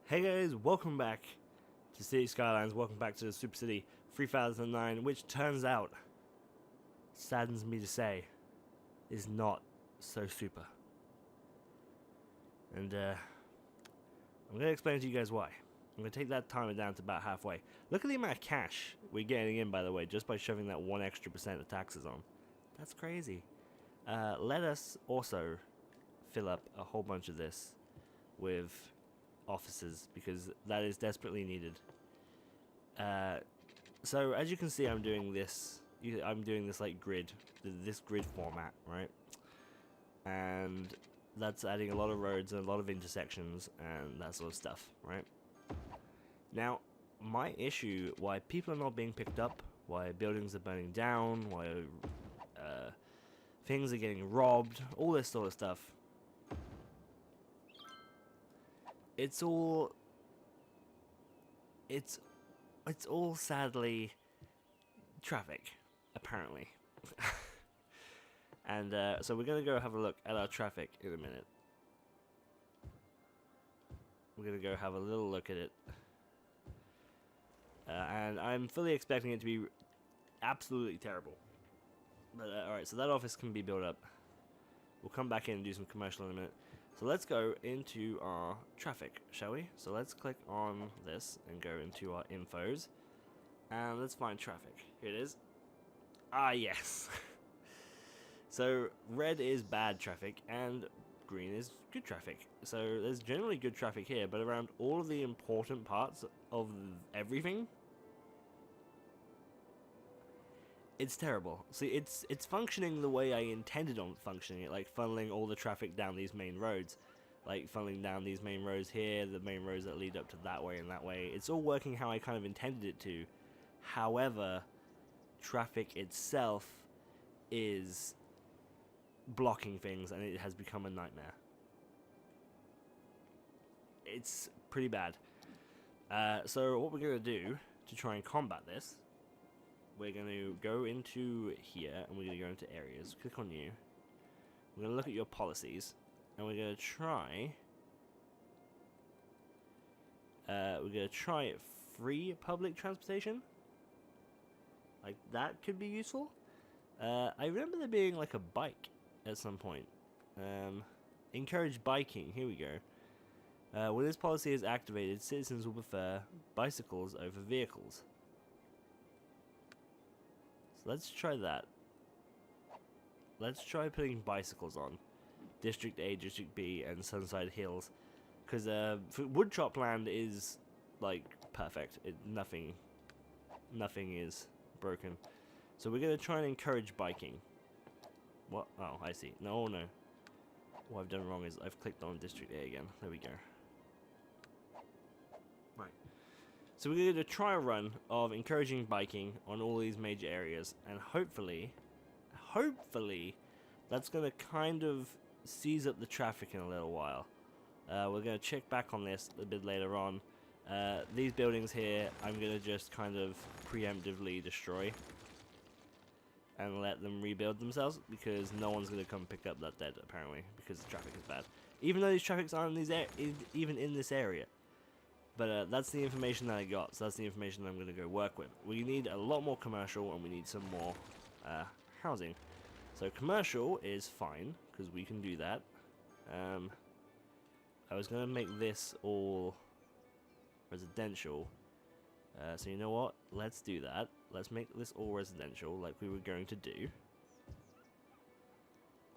Hey guys, welcome back to City Skylines, welcome back to Super City 3009, which turns out, saddens me to say, is not so super. And I'm going to explain to you guys why. I'm going to take that timer down to about halfway. Look at the amount of cash we're getting in, by the way, just by shoving that 1% extra of taxes on. That's crazy. Let us also fill up a whole bunch of this with officers, because that is desperately needed. So as you can see, I'm doing this like grid, this grid format, right? And that's adding a lot of roads and a lot of intersections and that sort of stuff, right? Now, my issue, why people are not being picked up, why buildings are burning down, why things are getting robbed, all this sort of stuff, it's all sadly traffic, apparently. And so we're gonna go have a look at our traffic in a minute. We're gonna go have a little look at it, and I'm fully expecting it to be absolutely terrible. But alright, so that office can be built up. We'll come back in and do some commercial in a minute. So let's go into our traffic, shall we? So let's click on this and go into our infos. And let's find traffic. Here it is. Ah, yes. So red is bad traffic and green is good traffic. So there's generally good traffic here, but around all of the important parts of everything, it's terrible. See, it's functioning the way I intended on functioning it, like funneling all the traffic down these main roads. Like funneling down these main roads here, the main roads that lead up to that way and that way. It's all working how I kind of intended it to. However, traffic itself is blocking things and it has become a nightmare. It's pretty bad. So what we're going to do to try and combat this, we're going to go into here and we're going to go into areas. Click on you. We're going to look at your policies and we're going to try free public transportation. Like, that could be useful. I remember there being like a bike at some point. Encourage biking. Here we go. When this policy is activated, citizens will prefer bicycles over vehicles. So let's try that. Let's try putting bicycles on District A, District B, and Sunside Hills, because Woodchop land is like perfect. Nothing is broken. So we're gonna try and encourage biking. What? Oh, I see. No, no. What I've done wrong is I've clicked on District A again. There we go. Right. So we're going to try a run of encouraging biking on all these major areas, and hopefully, that's going to kind of seize up the traffic in a little while. We're going to check back on this a bit later on. These buildings here, I'm going to just kind of preemptively destroy and let them rebuild themselves, because no one's going to come pick up that dead, apparently, because the traffic is bad. Even though these traffics aren't even in this area. But that's the information that I got, so that's the information that I'm going to go work with. We need a lot more commercial, and we need some more housing. So commercial is fine, because we can do that. I was going to make this all residential. So you know what? Let's do that. Let's make this all residential, like we were going to do.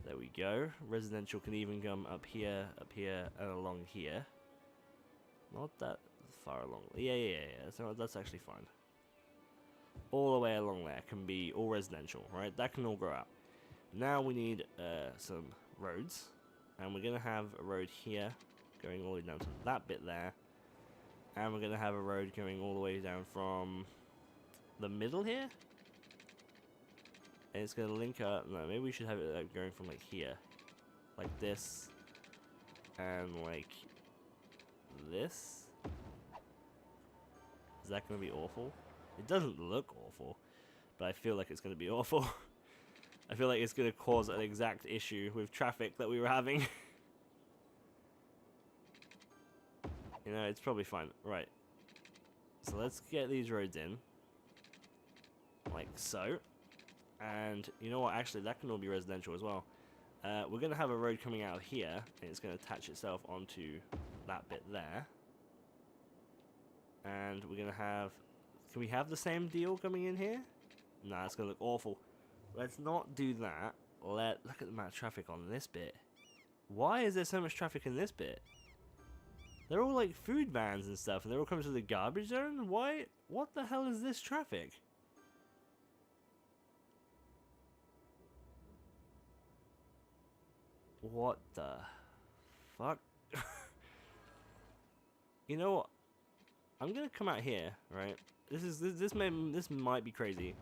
There we go. Residential can even come up here, and along here. Not that far along. Yeah. So that's actually fine. All the way along there can be all residential, right? That can all grow out. Now we need some roads, and we're gonna have a road here going all the way down to that bit there, and we're gonna have a road going all the way down from the middle here, and it's gonna link up. No, maybe we should have it going from like here, like this, and like this. Is that going to be awful? It doesn't look awful, but I feel like it's going to be awful. I feel like it's going to cause an exact issue with traffic that we were having. You know, it's probably fine. Right. So let's get these roads in. Like so. And you know what? Actually, that can all be residential as well. We're going to have a road coming out here, and it's going to attach itself onto that bit there. And we're going to have... Can we have the same deal coming in here? Nah, it's going to look awful. Let's not do that. Look at the amount of traffic on this bit. Why is there so much traffic in this bit? They're all like food vans and stuff, and they're all coming to the garbage zone? Why? What the hell is this traffic? What the fuck? You know what? I'm gonna come out here, right? This might be crazy.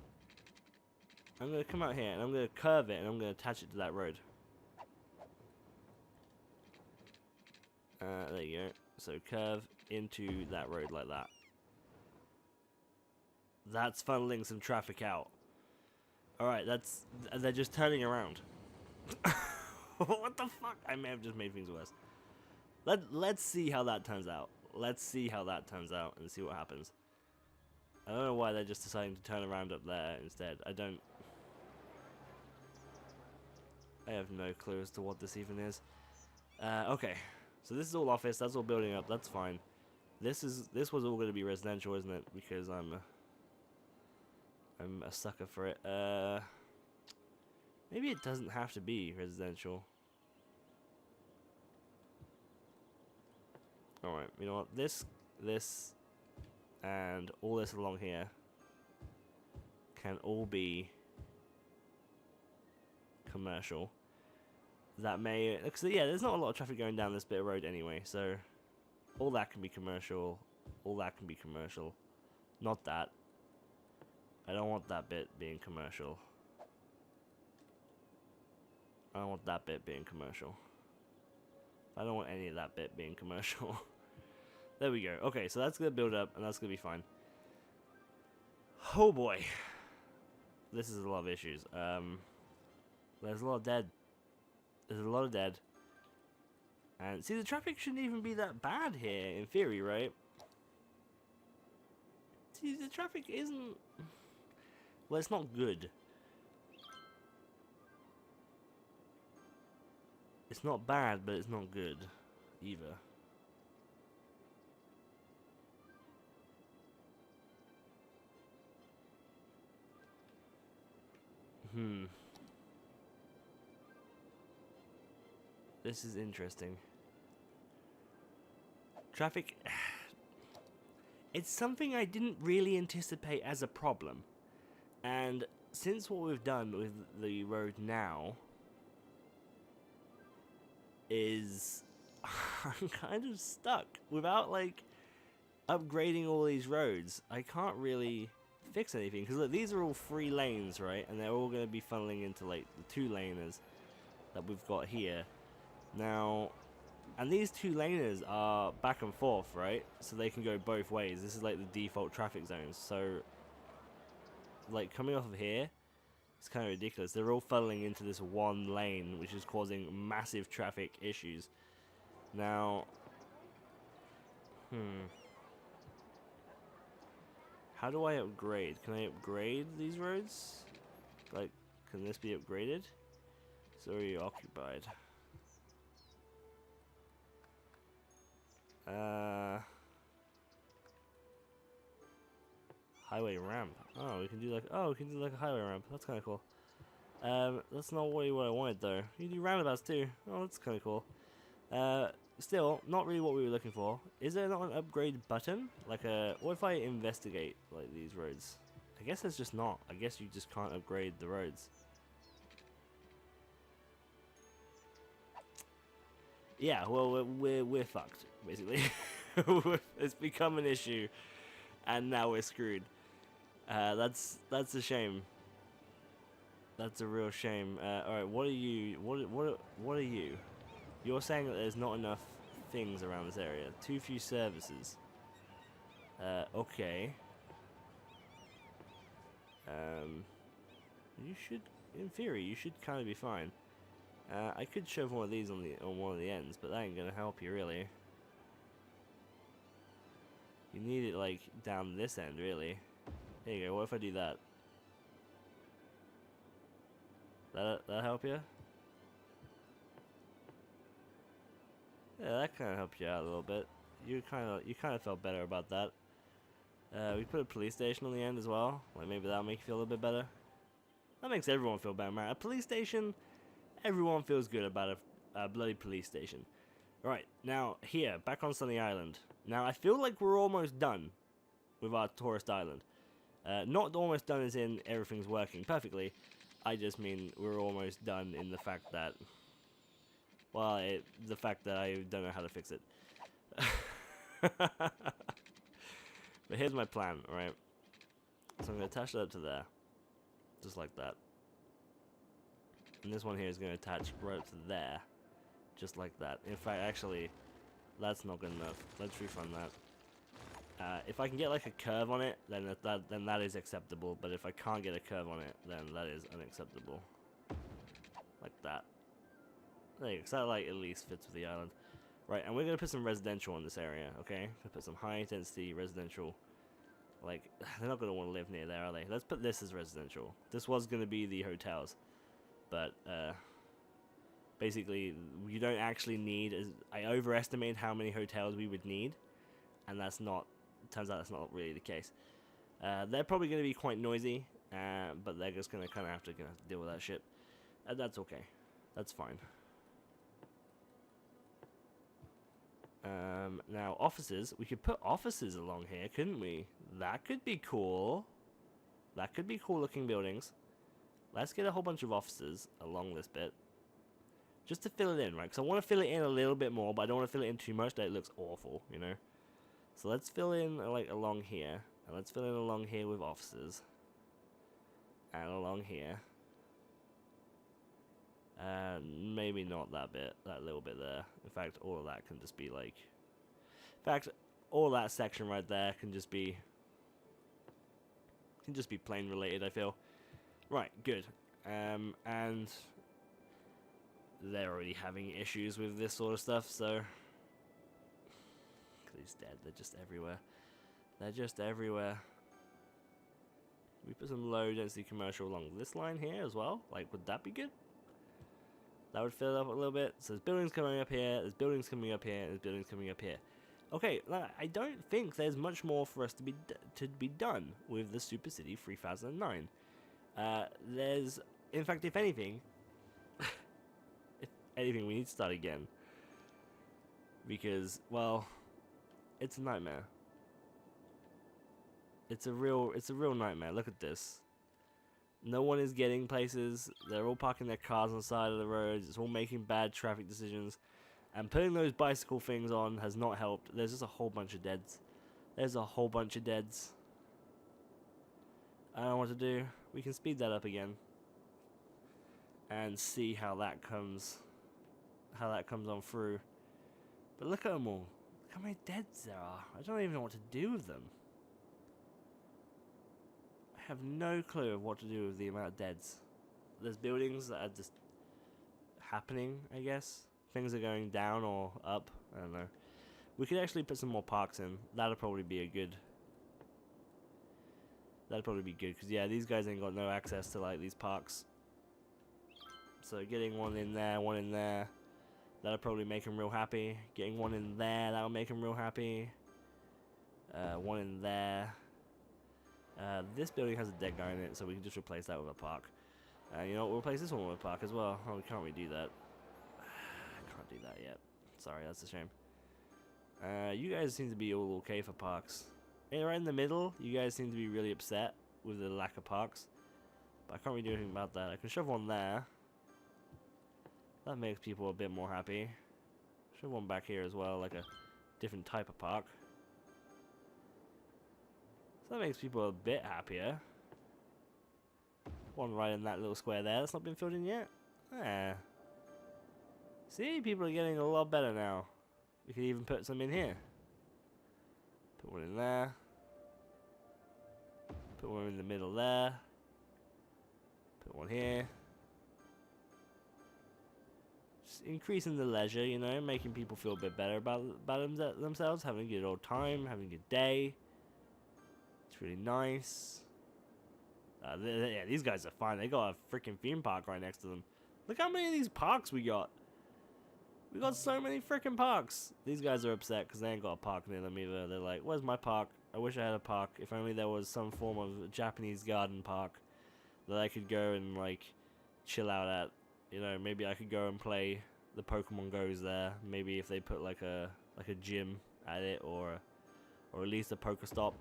I'm gonna come out here and I'm gonna curve it and I'm gonna attach it to that road. There you go. So curve into that road like that. That's funneling some traffic out. Alright, they're just turning around. What the fuck? I may have just made things worse. Let's see how that turns out. Let's see how that turns out and see what happens. I don't know why they're just deciding to turn around up there instead. I have no clue as to what this even is. Okay. So this is all office, that's all building up, that's fine. This was all gonna be residential, isn't it? Because I'm a sucker for it. Maybe it doesn't have to be residential. Alright, you know what? This, and all this along here can all be commercial. That may... Cause yeah, there's not a lot of traffic going down this bit of road anyway, so all that can be commercial. All that can be commercial. Not that. I don't want that bit being commercial. I don't want that bit being commercial. I don't want any of that bit being commercial. There we go. Okay, so that's gonna build up, and that's gonna be fine. Oh boy. This is a lot of issues. There's a lot of dead. There's a lot of dead. And see, the traffic shouldn't even be that bad here, in theory, right? See, the traffic isn't... Well, it's not good. It's not bad, but it's not good either. This is interesting. Traffic... It's something I didn't really anticipate as a problem. And since what we've done with the road now is... I'm kind of stuck. Without, like, upgrading all these roads, I can't really fix anything. Because, look, these are all 3 lanes, right? And they're all going to be funneling into, like, the 2-laners that we've got here. Now... And these 2-laners are back and forth, right? So they can go both ways. This is like the default traffic zones. So, like, coming off of here, it's kind of ridiculous. They're all funneling into this one lane, which is causing massive traffic issues. Now, how do I upgrade? Can I upgrade these roads? Like, can this be upgraded? It's already occupied. Highway ramp. Oh, we can do like a highway ramp. That's kind of cool. That's not really what I wanted though. You can do roundabouts too. Oh, that's kind of cool. Still, not really what we were looking for. Is there not an upgrade button? Like what if I investigate like these roads? I guess there's just not. I guess you just can't upgrade the roads. Yeah, well, we're fucked, basically. It's become an issue, and now we're screwed. That's a shame. That's a real shame. All right, what are you? What are you? You're saying that there's not enough things around this area. Too few services. Okay. You should, in theory, you should kind of be fine. I could shove one of these on one of the ends, but that ain't gonna help you really. You need it like down this end, really. There you go. What if I do that? That help you? Yeah, that kind of helped you out a little bit. You kind of felt better about that. We put a police station on the end as well. Like maybe that'll make you feel a little bit better. That makes everyone feel better, man. A police station, everyone feels good about a bloody police station. Right, now here, back on Sunny Island. Now I feel like we're almost done with our tourist island. Not almost done as in everything's working perfectly. I just mean we're almost done in the fact that, well, the fact that I don't know how to fix it. But here's my plan, right? So I'm going to attach it up to there. Just like that. And this one here is going to attach right up to there. Just like that. In fact, actually, that's not good enough. Let's refund that. If I can get like a curve on it, then that is acceptable. But if I can't get a curve on it, then that is unacceptable. Like that. There you go. So that like at least fits with the island. Right, and we're gonna put some residential in this area. Okay, gonna put some high intensity residential. Like they're not gonna want to live near there, are they? Let's put this as residential. This was gonna be the hotels, but basically you don't actually need. I overestimated how many hotels we would need, and that's not. Turns out that's not really the case. They're probably going to be quite noisy, but they're just going to kind of have to deal with that shit. That's okay. That's fine. Now, offices. We could put offices along here, couldn't we? That could be cool. That could be cool looking buildings. Let's get a whole bunch of offices along this bit. Just to fill it in, right? Because I want to fill it in a little bit more, but I don't want to fill it in too much that it looks awful, you know? So let's fill in like along here, and let's fill in along here with offices, and along here. Maybe not that bit, that little bit there. In fact, all of that can just be like. In fact, all that section right there can just be plane related. I feel. Right, good. And they're already having issues with this sort of stuff, so. He's dead. They're just everywhere. They're just everywhere. We put some low density commercial along this line here as well. Like, would that be good? That would fill it up a little bit. So there's buildings coming up here. There's buildings coming up here. There's buildings coming up here. Okay, I don't think there's much more for us to be done with the Super City 3009. There's, in fact, if anything, we need to start again because, well. It's a nightmare. It's a real nightmare. Look at this. No one is getting places. They're all parking their cars on the side of the roads. It's all making bad traffic decisions. And putting those bicycle things on has not helped. There's just a whole bunch of deads. There's a whole bunch of deads. I don't know what to do. We can speed that up again. And see how that comes on through. But look at them all. Look how many deads there are. I don't even know what to do with them. I have no clue of what to do with the amount of deads. There's buildings that are just happening, I guess. Things are going down or up. I don't know. We could actually put some more parks in. That'll probably be a good. That'd probably be good because yeah, these guys ain't got no access to like these parks. So getting one in there. That'll probably make him real happy. Getting one in there, that'll make him real happy. One in there. This building has a dead guy in it, so we can just replace that with a park. You know what, we'll replace this one with a park as well. Oh, we can't really do that. Can't do that yet. Sorry, that's a shame. You guys seem to be all okay for parks. Hey, right in the middle, you guys seem to be really upset with the lack of parks. But I can't really do anything about that. I can shove one there. That makes people a bit more happy. Shove one back here as well, like a different type of park. So that makes people a bit happier. One right in that little square there. That's not been filled in yet. Yeah. See, people are getting a lot better now. We could even put some in here. Put one in there. Put one in the middle there. Put one here. Just increasing the leisure, you know, making people feel a bit better about themselves, having a good old time, having a good day. It's really nice. Yeah, these guys are fine. They got a freaking theme park right next to them. Look how many of these parks we got. We got so many freaking parks. These guys are upset because they ain't got a park near them either. They're like, where's my park? I wish I had a park. If only there was some form of Japanese garden park that I could go and, like, chill out at. You know, maybe I could go and play the Pokemon Go's there. Maybe if they put, like a gym at it, or at least a Pokestop.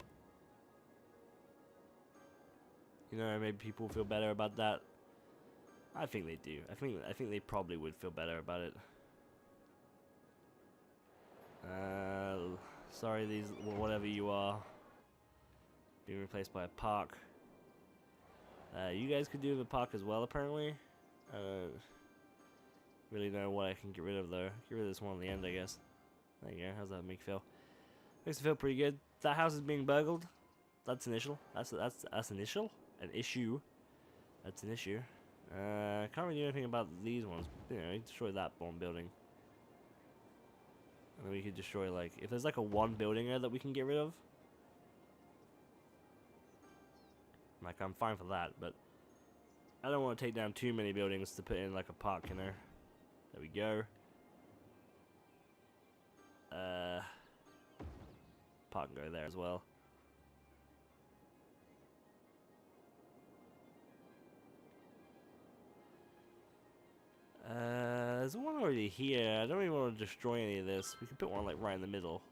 You know, maybe people feel better about that. I think they do. I think they probably would feel better about it. Sorry, these, whatever you are, being replaced by a park. You guys could do with a park as well, apparently. Really know what I can get rid of though. Get rid of this one on the end, I guess. There you go. How's that make you feel? Makes me feel pretty good. That house is being burgled. That's an issue. That's an issue. An issue. That's an issue. Can't really do anything about these ones. You know, destroy that bomb building. And then we could destroy, like, if there's like a one building there that we can get rid of. Like, I'm fine for that, but I don't want to take down too many buildings to put in like a park, you know. There we go. Park can go there as well. There's one already here. I don't even want to destroy any of this. We can put one like right in the middle.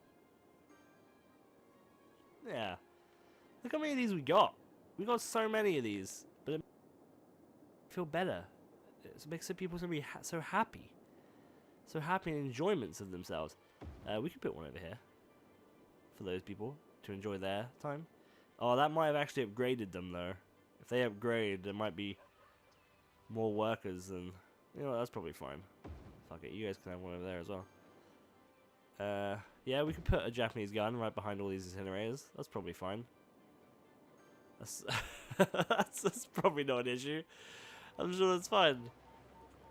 Yeah. Look how many of these we got. We got so many of these, but it feel better. It makes the people be so happy, and enjoyments of themselves. We could put one over here for those people to enjoy their time. Oh, that might have actually upgraded them though. If they upgrade, there might be more workers, and you know that's probably fine. Fuck it, you guys can have one over there as well. Yeah, we could put a Japanese garden right behind all these incinerators. That's probably fine. That's that's probably not an issue. I'm sure that's fine.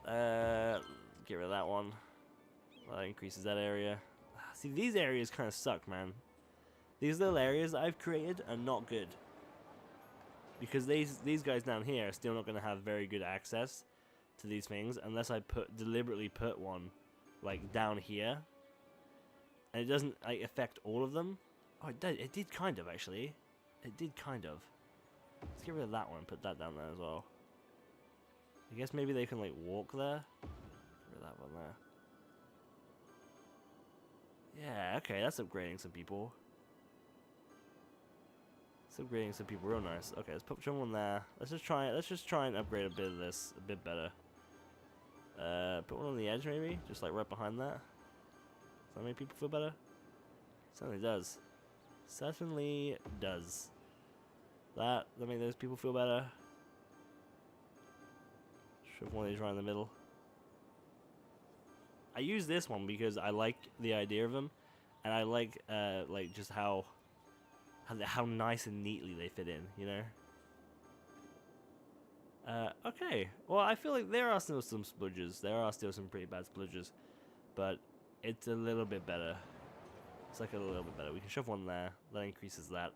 Get rid of that one. That increases that area. See, these areas kind of suck, man. These little areas that I've created are not good. Because these guys down here are still not going to have very good access to these things unless I deliberately put one like down here. And it doesn't like affect all of them. Oh, it did kind of actually. It did kind of. Let's get rid of that one and put that down there as well. I guess maybe they can like walk there. Get rid of that one there. Yeah, okay, that's upgrading some people. It's upgrading some people real nice. Okay, let's put one there. Let's just try and upgrade a bit of this a bit better. Put one on the edge maybe, just like right behind that. Does that make people feel better? Certainly does. Certainly does. That make those people feel better. Shove one of these right in the middle. I use this one because I like the idea of them, and I like just how nice and neatly they fit in, you know. Okay. Well, I feel like there are still some spludges. There are still some pretty bad spludges, but it's a little bit better. It's like a little bit better. We can shove one there. That increases that.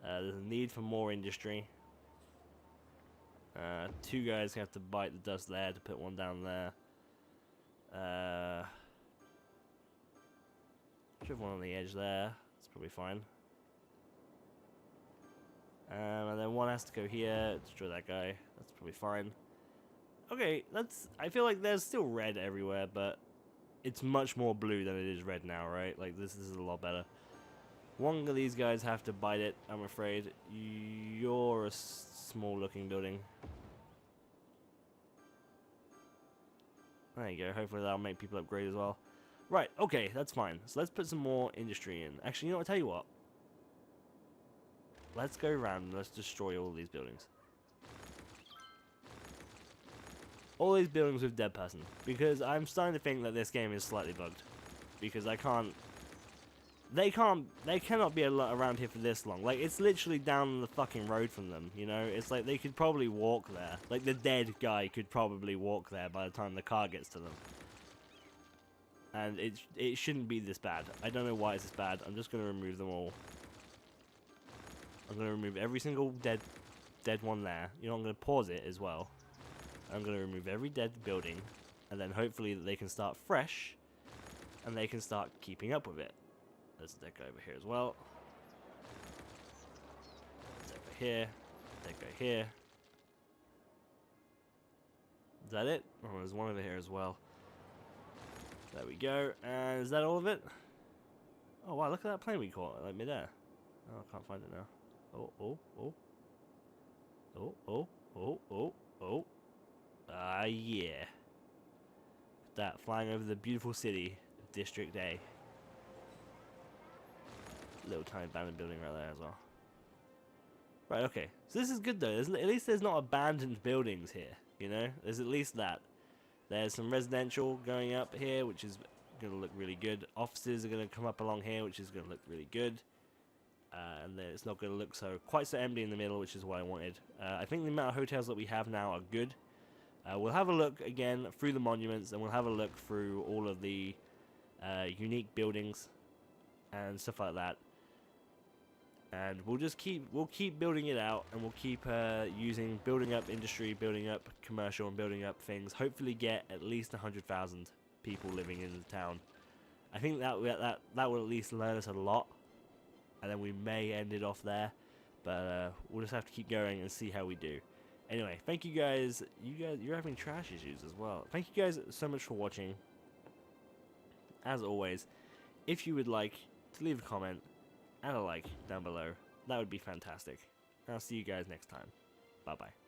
There's a need for more industry. Two guys have to bite the dust there to put one down there. Shove one on the edge there. That's probably fine. And then one has to go here. Destroy that guy. That's probably fine. Okay, I feel like there's still red everywhere, but it's much more blue than it is red now, right? Like this is a lot better. One of these guys have to bite it, I'm afraid. You're a small looking building. There you go. Hopefully that'll make people upgrade as well. Right, okay, that's fine. So let's put some more industry in. Actually, you know what? I'll tell you what. Let's go around and let's destroy all these buildings. All these buildings with dead person. Because I'm starting to think that this game is slightly bugged. Because I can't They cannot be around here for this long. Like, it's literally down the fucking road from them, you know? It's like they could probably walk there. Like, the dead guy could probably walk there by the time the car gets to them. And it shouldn't be this bad. I don't know why it's this bad. I'm just going to remove them all. I'm going to remove every single dead one there. You know, I'm going to pause it as well. I'm going to remove every dead building. And then hopefully they can start fresh. And they can start keeping up with it. There's a deck over here as well. Deck over here. Deck over here. Is that it? Oh, there's one over here as well. There we go. And is that all of it? Oh wow, look at that plane we caught, like midair. Oh, I can't find it now. Oh, oh, oh. Oh, oh, oh, oh, oh. Ah, yeah. That, flying over the beautiful city of District A. Little tiny abandoned building right there as well. Right, okay. So this is good though. At least there's not abandoned buildings here, you know? There's at least that. There's some residential going up here, which is going to look really good. Offices are going to come up along here, which is going to look really good. And then it's not going to look quite so empty in the middle, which is what I wanted. I think the amount of hotels that we have now are good. We'll have a look again through the monuments, and we'll have a look through all of the unique buildings and stuff like that. And we'll keep building it out, and we'll keep building up industry, building up commercial, and building up things. Hopefully, get at least 100,000 people living in the town. I think that will at least learn us a lot, and then we may end it off there. But we'll just have to keep going and see how we do. Anyway, thank you guys. You're having trash issues as well. Thank you guys so much for watching. As always, if you would like to leave a comment and a like down below, that would be fantastic. I'll see you guys next time. Bye bye.